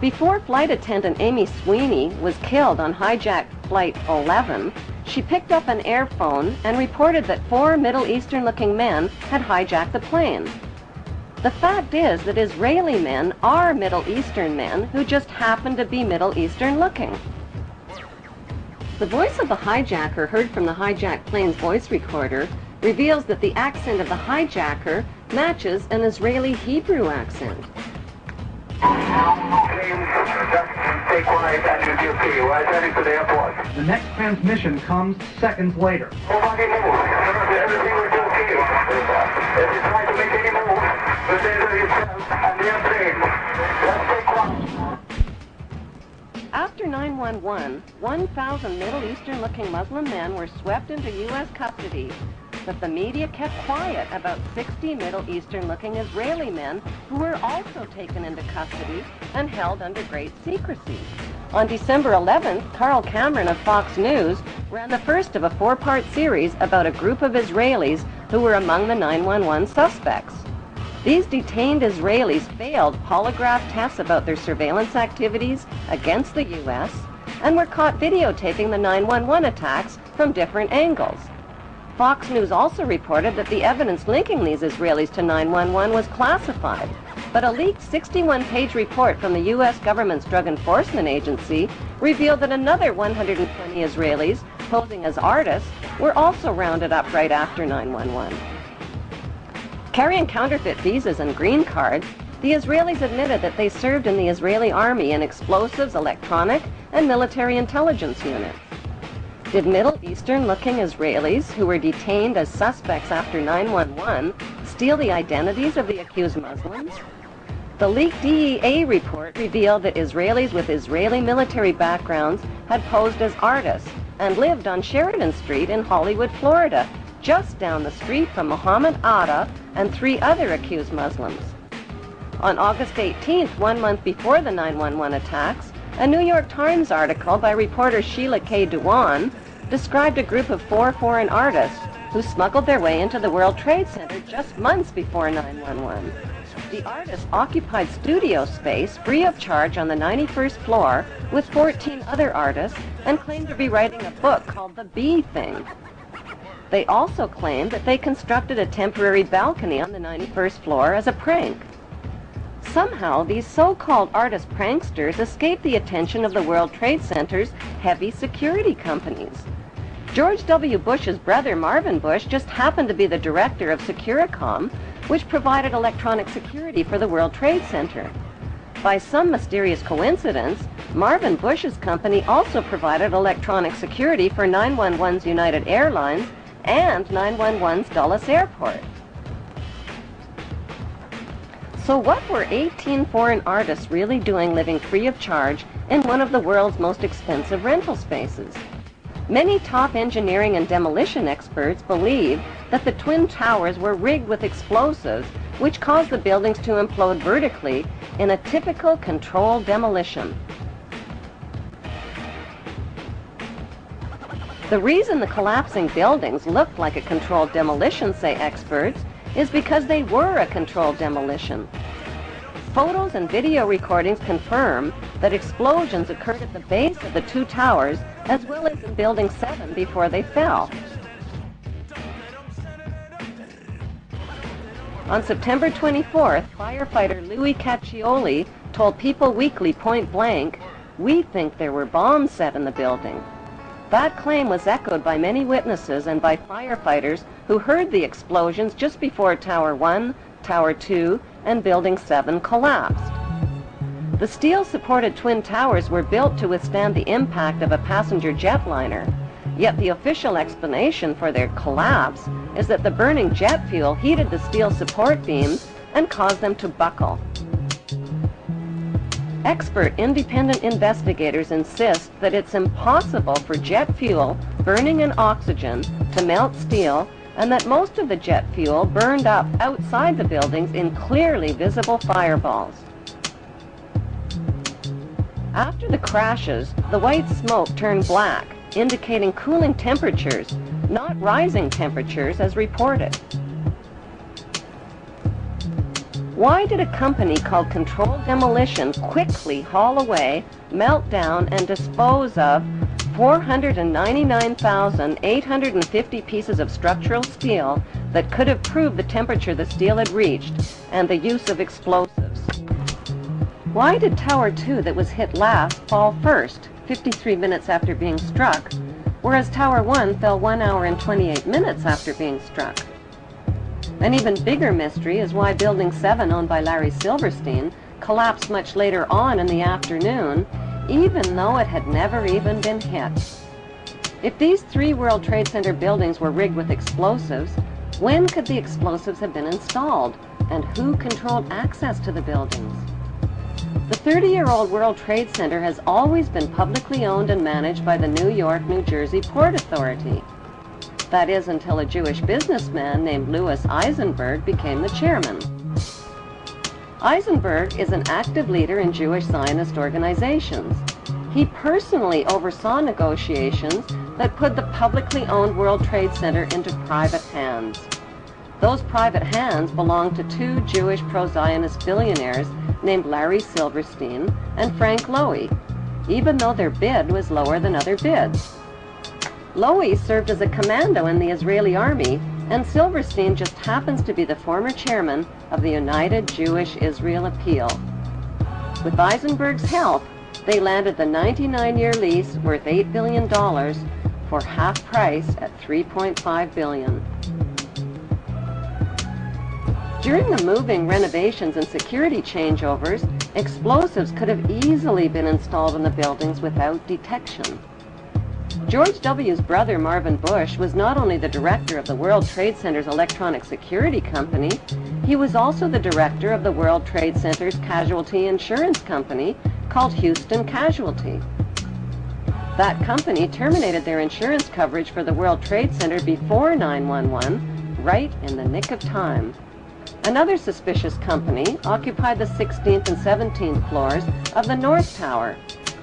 Before flight attendant Amy Sweeney was killed on hijacked Flight 11, she picked up an airphone and reported that 4 Middle Eastern-looking men had hijacked the plane. The fact is that Israeli men are Middle Eastern men who just happen to be Middle Eastern-looking. The voice of the hijacker heard from the hijacked plane's voice recorder reveals that the accent of the hijacker matches an Israeli Hebrew accent. Stay quiet and you'll see. We're heading to the airport. The next transmission comes seconds later. Nobody moves. Everything was okay. If you try to make any move, you'll danger yourself and the airplane. Just stay quiet. After 9/11, 1,000 Middle Eastern-looking Muslim men were swept into U.S. custody, but the media kept quiet about 60 Middle Eastern-looking Israeli men who were also taken into custody and held under great secrecy. On December 11th, Carl Cameron of Fox News ran the first of a 4-part series about a group of Israelis who were among the 9/11 suspects. These detained Israelis failed polygraph tests about their surveillance activities against the U.S. and were caught videotaping the 9/11 attacks from different angles. Fox News also reported that the evidence linking these Israelis to 9/11 was classified, but a leaked 61-page report from the U.S. government's Drug Enforcement Agency revealed that another 120 Israelis, posing as artists, were also rounded up right after 9/11. Carrying counterfeit visas and green cards, the Israelis admitted that they served in the Israeli army in explosives, electronic, and military intelligence units. Did Middle Eastern-looking Israelis who were detained as suspects after 9/11 steal the identities of the accused Muslims? The leaked DEA report revealed that Israelis with Israeli military backgrounds had posed as artists and lived on Sheridan Street in Hollywood, Florida, just down the street from Mohammed Atta and 3 other accused Muslims. On August 18th, 1 month before the 9/11 attacks, a New York Times article by reporter Sheila K. Dewan described a group of 4 foreign artists who smuggled their way into the World Trade Center just months before 9/11. The artists occupied studio space free of charge on the 91st floor with 14 other artists and claimed to be writing a book called The Bee Thing. They also claimed that they constructed a temporary balcony on the 91st floor as a prank. Somehow, these so-called artist pranksters escaped the attention of the World Trade Center's heavy security companies. George W. Bush's brother, Marvin Bush, just happened to be the director of Securicom, which provided electronic security for the World Trade Center. By some mysterious coincidence, Marvin Bush's company also provided electronic security for 911's United Airlines and 911's Dulles Airport. So what were 18 foreign artists really doing living free of charge in one of the world's most expensive rental spaces? Many top engineering and demolition experts believe that the Twin Towers were rigged with explosives which caused the buildings to implode vertically in a typical controlled demolition. The reason the collapsing buildings looked like a controlled demolition, say experts, is because they were a controlled demolition. Photos and video recordings confirm that explosions occurred at the base of the 2 towers as well as in Building 7 before they fell. On September 24th, firefighter Louis Caccioli told People Weekly point blank, "We think there were bombs set in the building." That claim was echoed by many witnesses and by firefighters who heard the explosions just before Tower 1, Tower 2, and Building 7 collapsed. The steel-supported Twin Towers were built to withstand the impact of a passenger jetliner, yet the official explanation for their collapse is that the burning jet fuel heated the steel support beams and caused them to buckle. Expert independent investigators insist that it's impossible for jet fuel burning in oxygen to melt steel, and that most of the jet fuel burned up outside the buildings in clearly visible fireballs. After the crashes, the white smoke turned black, indicating cooling temperatures, not rising temperatures as reported. Why did a company called Controlled Demolition quickly haul away, melt down, and dispose of 499,850 pieces of structural steel that could have proved the temperature the steel had reached and the use of explosives? Why did Tower 2 that was hit last fall first, 53 minutes after being struck, whereas Tower 1 fell 1 hour and 28 minutes after being struck? An even bigger mystery is why Building 7, owned by Larry Silverstein, collapsed much later on in the afternoon, even though it had never even been hit. If these 3 World Trade Center buildings were rigged with explosives, when could the explosives have been installed, and who controlled access to the buildings? The 30-year-old World Trade Center has always been publicly owned and managed by the New York, New Jersey Port Authority. That is, until a Jewish businessman named Louis Eisenberg became the chairman. Eisenberg is an active leader in Jewish Zionist organizations. He personally oversaw negotiations that put the publicly owned World Trade Center into private hands. Those private hands belonged to 2 Jewish pro-Zionist billionaires named Larry Silverstein and Frank Lowy, even though their bid was lower than other bids. Lowy served as a commando in the Israeli army, and Silverstein just happens to be the former chairman of the United Jewish Israel Appeal. With Eisenberg's help, they landed the 99-year lease worth $8 billion for half price at $3.5 billion. During the moving, renovations, and security changeovers, explosives could have easily been installed in the buildings without detection. George W.'s brother, Marvin Bush, was not only the director of the World Trade Center's electronic security company, he was also the director of the World Trade Center's casualty insurance company called Houston Casualty. That company terminated their insurance coverage for the World Trade Center before 9/11, right in the nick of time. Another suspicious company occupied the 16th and 17th floors of the North Tower.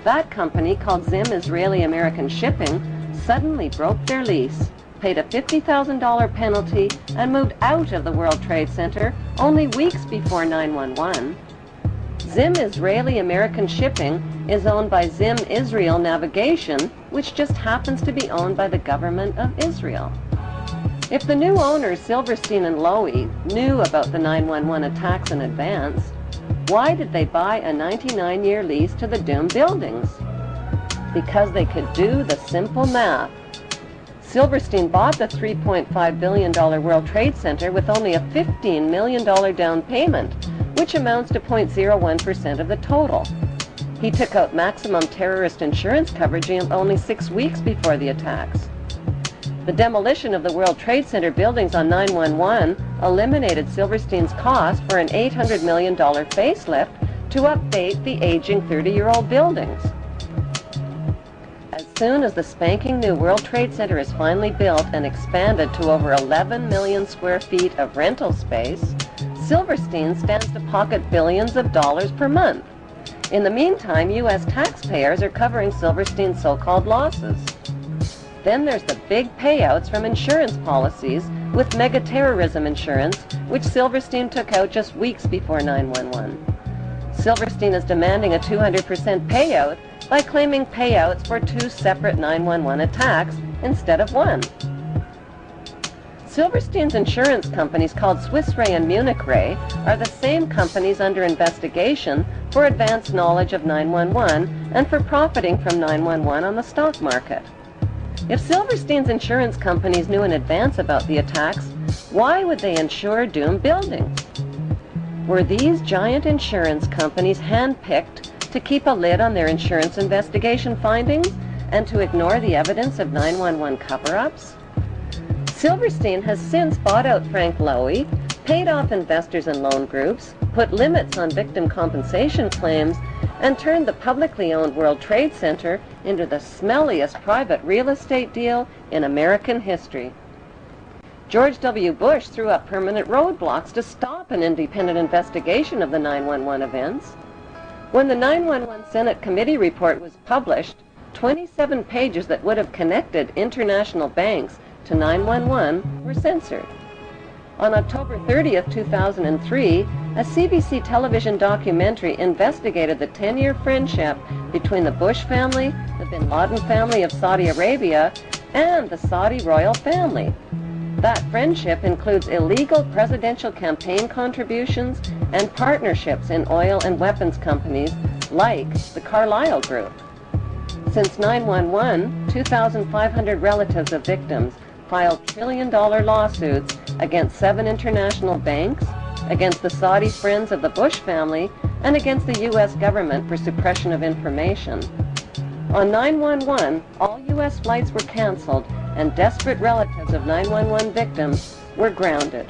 That company, called Zim Israeli American Shipping, suddenly broke their lease, paid a $50,000 penalty, and moved out of the World Trade Center only weeks before 9/11. Zim Israeli American Shipping is owned by Zim Israel Navigation, which just happens to be owned by the government of Israel. If the new owners, Silverstein and Lowy, knew about the 9/11 attacks in advance, why did they buy a 99-year lease to the doomed buildings? Because they could do the simple math. Silverstein bought the $3.5 billion World Trade Center with only a $15 million down payment, which amounts to 0.01% of the total. He took out maximum terrorist insurance coverage only 6 weeks before the attacks. The demolition of the World Trade Center buildings on 9/11 eliminated Silverstein's cost for an $800 million facelift to update the aging 30-year-old buildings. As soon as the spanking new World Trade Center is finally built and expanded to over 11 million square feet of rental space, Silverstein stands to pocket billions of dollars per month. In the meantime, U.S. taxpayers are covering Silverstein's so-called losses. Then there's the big payouts from insurance policies with mega-terrorism insurance, which Silverstein took out just weeks before 9/11. Silverstein is demanding a 200% payout by claiming payouts for 2 separate 9/11 attacks instead of 1. Silverstein's insurance companies, called Swiss Re and Munich Re, are the same companies under investigation for advanced knowledge of 9/11 and for profiting from 9/11 on the stock market. If Silverstein's insurance companies knew in advance about the attacks, why would they insure doomed buildings? Were these giant insurance companies handpicked to keep a lid on their insurance investigation findings and to ignore the evidence of 9/11 cover-ups? Silverstein has since bought out Frank Lowy, paid off investors and loan groups, put limits on victim compensation claims, and turned the publicly owned World Trade Center into the smelliest private real estate deal in American history. George W. Bush threw up permanent roadblocks to stop an independent investigation of the 9/11 events. When the 9/11 Senate Committee report was published, 27 pages that would have connected international banks to 9/11 were censored. On October 30th, 2003, a CBC television documentary investigated the 10-year friendship between the Bush family, the bin Laden family of Saudi Arabia, and the Saudi royal family. That friendship includes illegal presidential campaign contributions and partnerships in oil and weapons companies like the Carlyle Group. Since 9/11, 2,500 relatives of victims filed trillion-dollar lawsuits against 7 international banks, against the Saudi friends of the Bush family, and against the U.S. government for suppression of information. On 9/11, all U.S. flights were canceled, and desperate relatives of 9/11 victims were grounded.